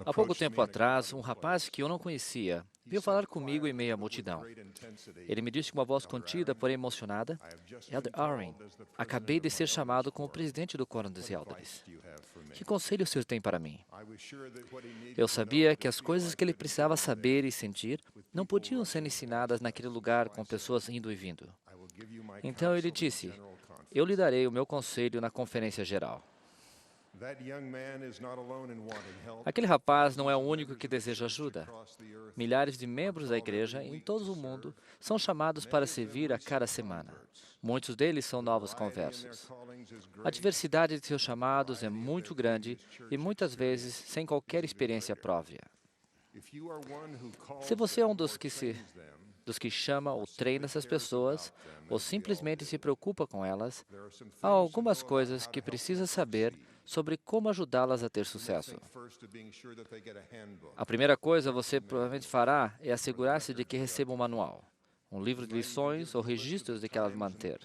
Há pouco tempo atrás, um rapaz que eu não conhecia veio falar comigo em meio à multidão. Ele me disse com uma voz contida, porém emocionada: Elder Aaron, acabei de ser chamado como presidente do Quórum dos Elders. Que conselho o senhor tem para mim? Eu sabia que as coisas que ele precisava saber e sentir não podiam ser ensinadas naquele lugar com pessoas indo e vindo. Então ele disse: eu lhe darei o meu conselho na conferência geral. Aquele rapaz não é o único que deseja ajuda. Milhares de membros da igreja em todo o mundo são chamados para servir a cada semana. Muitos deles são novos conversos. A diversidade de seus chamados é muito grande e muitas vezes sem qualquer experiência prévia. Se você é um dos que chama ou treina essas pessoas, ou simplesmente se preocupa com elas, há algumas coisas que precisa saber sobre como ajudá-las a ter sucesso. A primeira coisa você provavelmente fará é assegurar-se de que receba um manual, um livro de lições ou registros de que ela deve manter.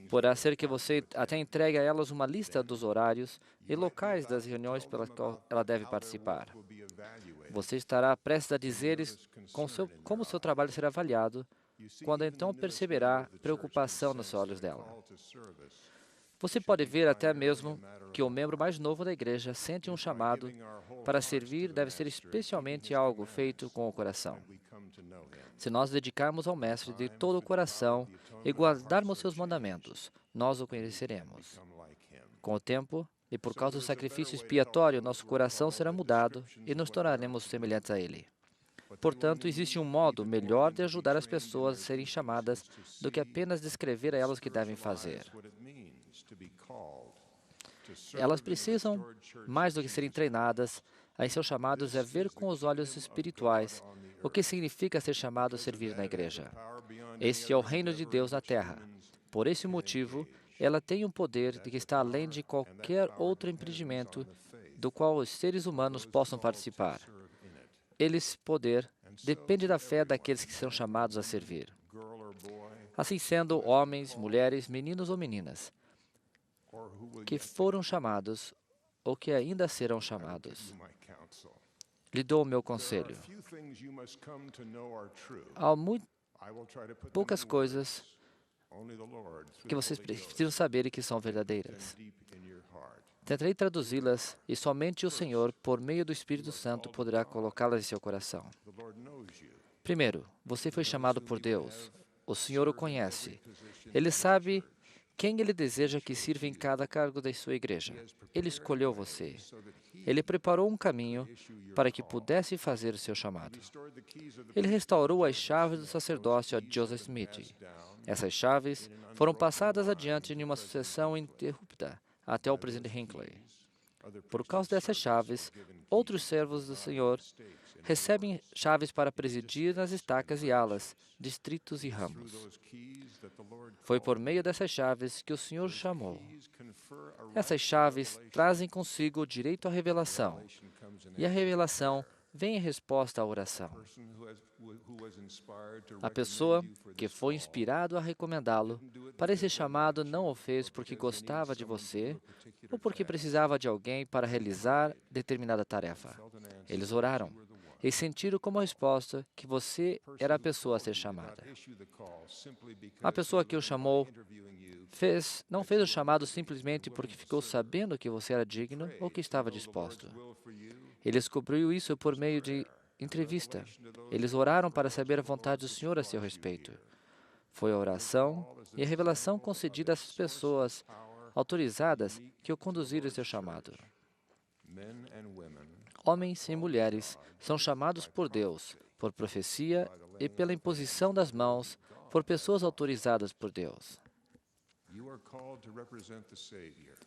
Poderá ser que você até entregue a elas uma lista dos horários e locais das reuniões pelas quais ela deve participar. Você estará prestes a dizer-lhes como seu trabalho será avaliado, quando então perceberá preocupação nos olhos dela. Você pode ver até mesmo que o membro mais novo da igreja sente um chamado para servir deve ser especialmente algo feito com o coração. Se nós dedicarmos ao Mestre de todo o coração e guardarmos seus mandamentos, nós o conheceremos. Com o tempo, e por causa do sacrifício expiatório, nosso coração será mudado e nos tornaremos semelhantes a Ele. Portanto, existe um modo melhor de ajudar as pessoas a serem chamadas do que apenas descrever a elas o que devem fazer. Elas precisam, mais do que serem treinadas, em seus chamados é ver com os olhos espirituais o que significa ser chamado a servir na igreja. Este é o reino de Deus na terra. Por esse motivo, ela tem um poder de que está além de qualquer outro empreendimento do qual os seres humanos possam participar. Esse poder depende da fé daqueles que são chamados a servir. Assim sendo, homens, mulheres, meninos ou meninas, que foram chamados ou que ainda serão chamados. Lhe dou o meu conselho. Há poucas coisas que vocês precisam saber e que são verdadeiras. Tentarei traduzi-las e somente o Senhor, por meio do Espírito Santo, poderá colocá-las em seu coração. Primeiro, você foi chamado por Deus. O Senhor o conhece. Ele sabe quem Ele deseja que sirva em cada cargo da sua igreja. Ele escolheu você. Ele preparou um caminho para que pudesse fazer o seu chamado. Ele restaurou as chaves do sacerdócio a Joseph Smith. Essas chaves foram passadas adiante em uma sucessão ininterrupta até o presidente Hinckley. Por causa dessas chaves, outros servos do Senhor recebem chaves para presidir nas estacas e alas, distritos e ramos. Foi por meio dessas chaves que o Senhor chamou. Essas chaves trazem consigo o direito à revelação, e a revelação vem em resposta à oração. A pessoa que foi inspirado a recomendá-lo para esse chamado não o fez porque gostava de você ou porque precisava de alguém para realizar determinada tarefa. Eles oraram e sentiram como resposta que você era a pessoa a ser chamada. A pessoa que o chamou não fez o chamado simplesmente porque ficou sabendo que você era digno ou que estava disposto. Ele descobriu isso por meio de entrevista. Eles oraram para saber a vontade do Senhor a seu respeito. Foi a oração e a revelação concedida a essas pessoas autorizadas que o conduziram ao seu chamado. Homens e mulheres são chamados por Deus, por profecia e pela imposição das mãos por pessoas autorizadas por Deus.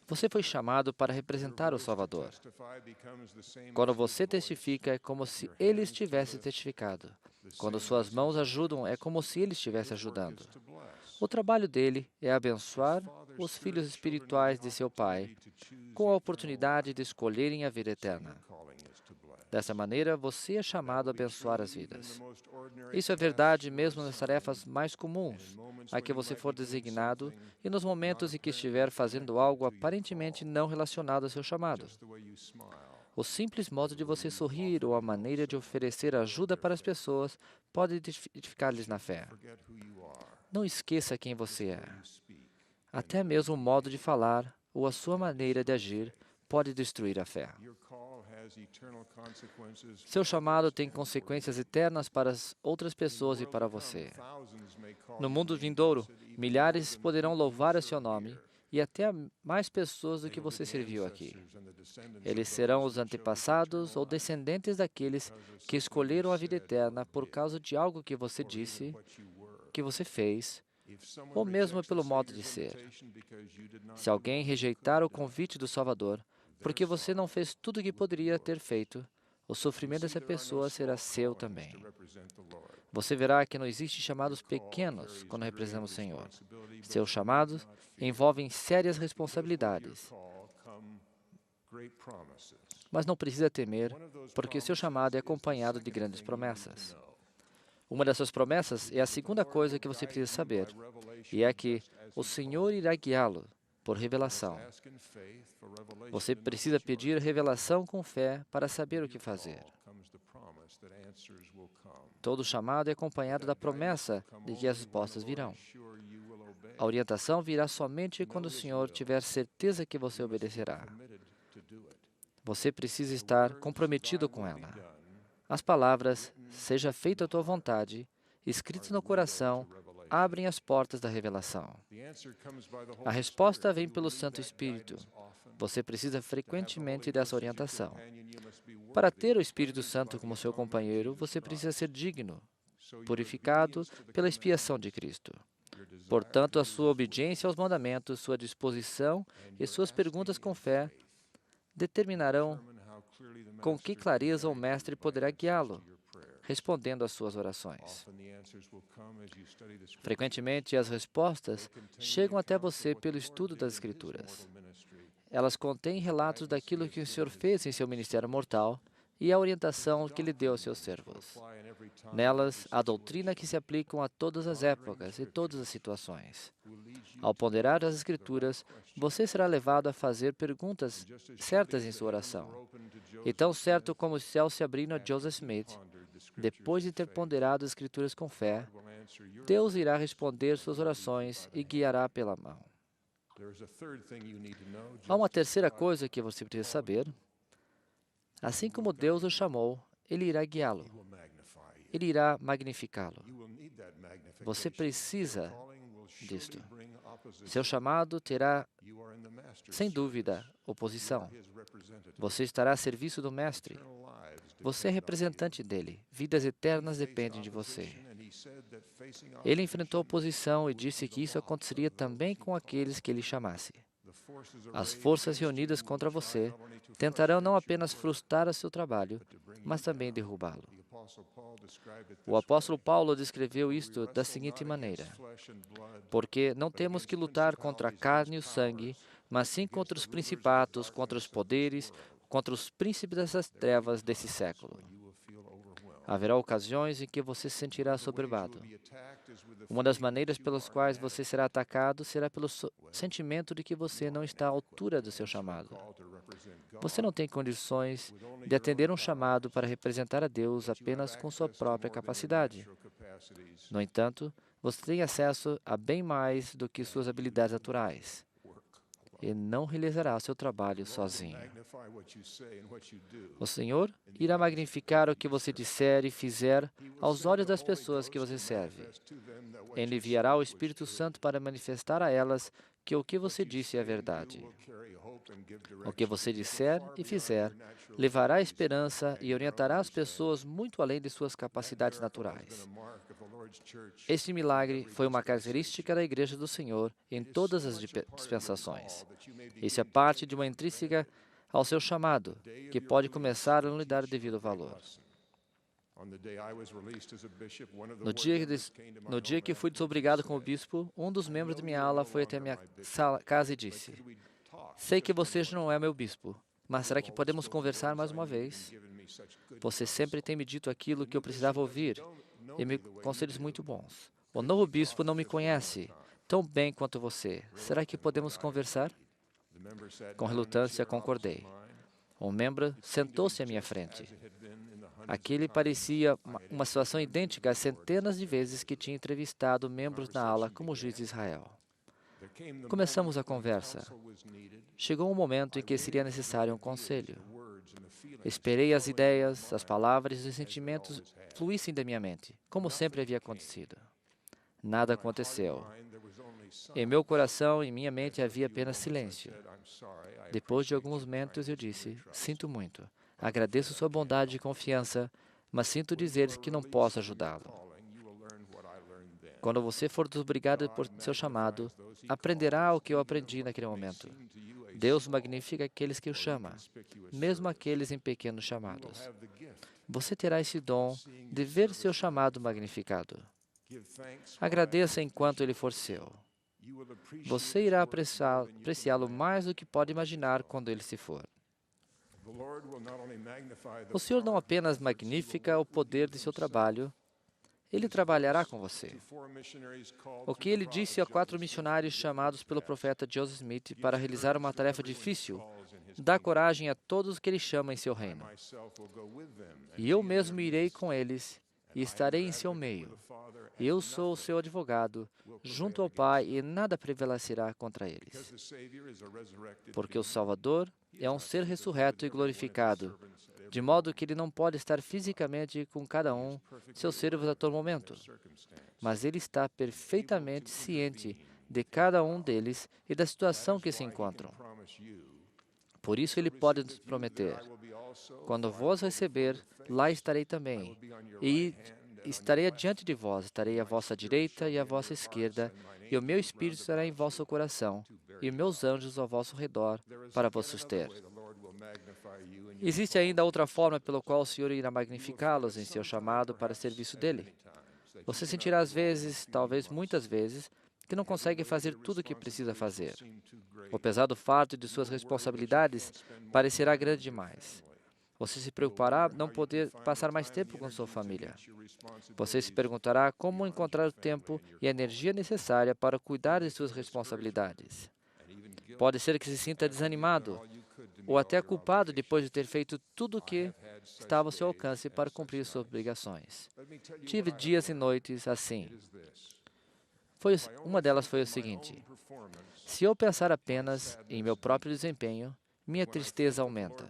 Você foi chamado para representar o Salvador. Quando você testifica, é como se Ele estivesse testificado. Quando suas mãos ajudam, é como se Ele estivesse ajudando. O trabalho dele é abençoar os filhos espirituais de seu Pai, com a oportunidade de escolherem a vida eterna. Dessa maneira, você é chamado a abençoar as vidas. Isso é verdade mesmo nas tarefas mais comuns, a que você for designado e nos momentos em que estiver fazendo algo aparentemente não relacionado ao seu chamado. O simples modo de você sorrir ou a maneira de oferecer ajuda para as pessoas pode edificar-lhes na fé. Não esqueça quem você é. Até mesmo o modo de falar ou a sua maneira de agir pode destruir a fé. Seu chamado tem consequências eternas para as outras pessoas e para você. No mundo vindouro, milhares poderão louvar o seu nome e até mais pessoas do que você serviu aqui. Eles serão os antepassados ou descendentes daqueles que escolheram a vida eterna por causa de algo que você disse, que você fez, ou mesmo pelo modo de ser. Se alguém rejeitar o convite do Salvador, porque você não fez tudo o que poderia ter feito, o sofrimento dessa pessoa será seu também. Você verá que não existe chamados pequenos quando representamos o Senhor. Seus chamados envolvem sérias responsabilidades. Mas não precisa temer, porque seu chamado é acompanhado de grandes promessas. Uma dessas promessas é a segunda coisa que você precisa saber, e é que o Senhor irá guiá-lo por revelação. Você precisa pedir revelação com fé para saber o que fazer. Todo chamado é acompanhado da promessa de que as respostas virão. A orientação virá somente quando o Senhor tiver certeza que você obedecerá. Você precisa estar comprometido com ela. As palavras, seja feita a tua vontade, escritas no coração, abrem as portas da revelação. A resposta vem pelo Santo Espírito. Você precisa frequentemente dessa orientação. Para ter o Espírito Santo como seu companheiro, você precisa ser digno, purificado pela expiação de Cristo. Portanto, a sua obediência aos mandamentos, sua disposição e suas perguntas com fé determinarão com que clareza o Mestre poderá guiá-lo, respondendo às suas orações. Frequentemente, as respostas chegam até você pelo estudo das Escrituras. Elas contêm relatos daquilo que o Senhor fez em seu ministério mortal e a orientação que Ele deu aos seus servos. Nelas, há doutrina que se aplicam a todas as épocas e todas as situações. Ao ponderar as Escrituras, você será levado a fazer perguntas certas em sua oração. E tão certo como os céus se abriram a Joseph Smith, depois de ter ponderado as Escrituras com fé, Deus irá responder suas orações e guiará pela mão. Há uma terceira coisa que você precisa saber. Assim como Deus o chamou, Ele irá guiá-lo. Ele irá magnificá-lo. Você precisa disto. Seu chamado terá, sem dúvida, oposição. Você estará a serviço do Mestre. Você é representante dele. Vidas eternas dependem de você. Ele enfrentou oposição e disse que isso aconteceria também com aqueles que ele chamasse. As forças reunidas contra você tentarão não apenas frustrar o seu trabalho, mas também derrubá-lo. O apóstolo Paulo descreveu isto da seguinte maneira: porque não temos que lutar contra a carne e o sangue, mas sim contra os principados, contra os poderes, contra os príncipes dessas trevas desse século. Haverá ocasiões em que você se sentirá assoberbado. Uma das maneiras pelas quais você será atacado será pelo sentimento de que você não está à altura do seu chamado. Você não tem condições de atender um chamado para representar a Deus apenas com sua própria capacidade. No entanto, você tem acesso a bem mais do que suas habilidades naturais. E não realizará seu trabalho sozinho. O Senhor irá magnificar o que você disser e fizer aos olhos das pessoas que você serve. Ele enviará o Espírito Santo para manifestar a elas que o que você disse é verdade. O que você disser e fizer levará esperança e orientará as pessoas muito além de suas capacidades naturais. Este milagre foi uma característica da Igreja do Senhor em todas as dispensações. Isso é parte de uma intrínseca ao seu chamado, que pode começar a não lhe dar o devido valor. No dia que fui desobrigado como bispo, um dos membros de minha ala foi até minha casa e disse: sei que você já não é meu bispo, mas será que podemos conversar mais uma vez? Você sempre tem me dito aquilo que eu precisava ouvir e me conselhos muito bons. O novo bispo não me conhece tão bem quanto você. Será que podemos conversar? Com relutância, concordei. Um membro sentou-se à minha frente. Aquele parecia uma situação idêntica às centenas de vezes que tinha entrevistado membros na ala como juiz de Israel. Começamos a conversa. Chegou um momento em que seria necessário um conselho. Esperei as ideias, as palavras e os sentimentos fluíssem da minha mente, como sempre havia acontecido. Nada aconteceu. Em meu coração e minha mente havia apenas silêncio. Depois de alguns momentos eu disse, sinto muito, agradeço sua bondade e confiança, mas sinto dizer que não posso ajudá-lo. Quando você for desobrigado por seu chamado, aprenderá o que eu aprendi naquele momento. Deus magnifica aqueles que o chamam, mesmo aqueles em pequenos chamados. Você terá esse dom de ver seu chamado magnificado. Agradeça enquanto ele for seu. Você irá apreciá-lo mais do que pode imaginar quando ele se for. O Senhor não apenas magnifica o poder de seu trabalho, Ele trabalhará com você. O que ele disse a 4 missionários chamados pelo profeta Joseph Smith para realizar uma tarefa difícil, dá coragem a todos que ele chama em seu reino. E eu mesmo irei com eles e estarei em seu meio. Eu sou o seu advogado, junto ao Pai, e nada prevalecerá contra eles. Porque o Salvador é um ser ressurreto e glorificado, de modo que ele não pode estar fisicamente com cada um, seus servos a todo momento. Mas ele está perfeitamente ciente de cada um deles e da situação que se encontram. Por isso ele pode nos prometer, quando vos receber, lá estarei também, e estarei adiante de vós, estarei à vossa direita e à vossa esquerda, e o meu Espírito estará em vosso coração, e meus anjos ao vosso redor, para vos suster. Existe ainda outra forma pela qual o Senhor irá magnificá-los em seu chamado para serviço dele. Você sentirá às vezes, talvez muitas vezes, que não consegue fazer tudo o que precisa fazer. O pesado fardo de suas responsabilidades parecerá grande demais. Você se preocupará não poder passar mais tempo com sua família. Você se perguntará como encontrar o tempo e a energia necessária para cuidar de suas responsabilidades. Pode ser que se sinta desanimado ou até culpado depois de ter feito tudo o que estava ao seu alcance para cumprir suas obrigações. Tive dias e noites assim. Uma delas foi o seguinte: se eu pensar apenas em meu próprio desempenho, minha tristeza aumenta.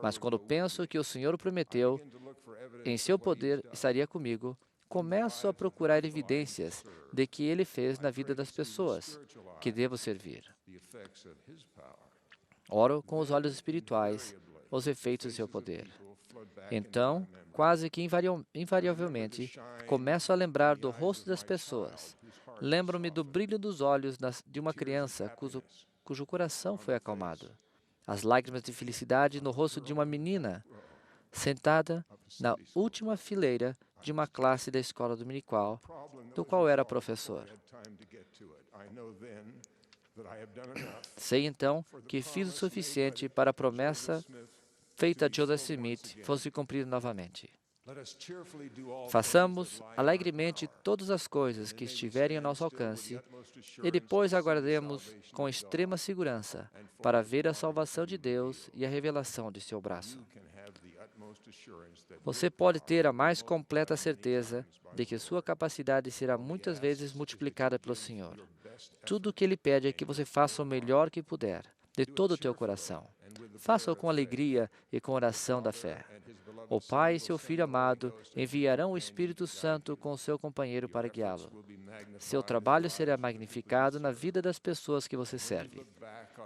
Mas quando penso que o Senhor prometeu, em seu poder estaria comigo, começo a procurar evidências de que Ele fez na vida das pessoas que devo servir. Oro com os olhos espirituais os efeitos do seu poder. Então, quase que invariavelmente, começo a lembrar do rosto das pessoas. Lembro-me do brilho dos olhos de uma criança cujo coração foi acalmado. As lágrimas de felicidade no rosto de uma menina sentada na última fileira de uma classe da escola dominical, do qual era professor. Sei então que fiz o suficiente para a promessa feita a Joseph Smith fosse cumprida novamente. Façamos alegremente todas as coisas que estiverem ao nosso alcance e depois aguardemos com extrema segurança para ver a salvação de Deus e a revelação de seu braço. Você pode ter a mais completa certeza de que sua capacidade será muitas vezes multiplicada pelo Senhor. Tudo o que Ele pede é que você faça o melhor que puder, de todo o teu coração. Faça-o com alegria e com oração da fé. O Pai e seu Filho amado enviarão o Espírito Santo com o seu companheiro para guiá-lo. Seu trabalho será magnificado na vida das pessoas que você serve.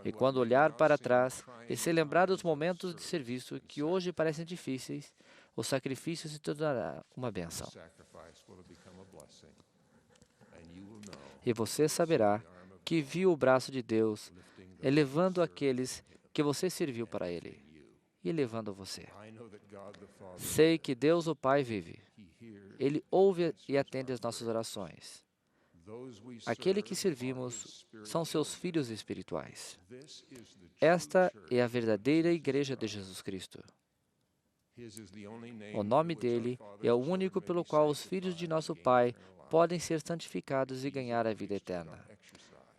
E quando olhar para trás e se lembrar dos momentos de serviço que hoje parecem difíceis, o sacrifício se tornará uma bênção. E você saberá que viu o braço de Deus elevando aqueles que você serviu para Ele e elevando você. Sei que Deus, o Pai, vive. Ele ouve e atende às nossas orações. Aquele que servimos são seus filhos espirituais. Esta é a verdadeira Igreja de Jesus Cristo. O nome dele é o único pelo qual os filhos de nosso Pai podem ser santificados e ganhar a vida eterna.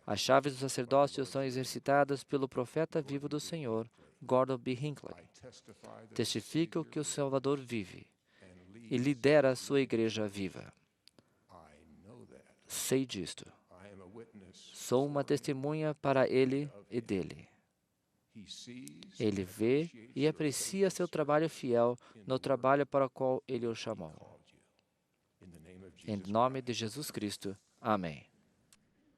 As chaves do sacerdócio são exercitadas pelo profeta vivo do Senhor, Gordon B. Hinckley. Testifico que o Salvador vive e lidera a sua igreja viva. Sei disto. Sou uma testemunha para ele e dele. Ele vê e aprecia seu trabalho fiel no trabalho para o qual ele o chamou. Em nome de Jesus Cristo. Amém.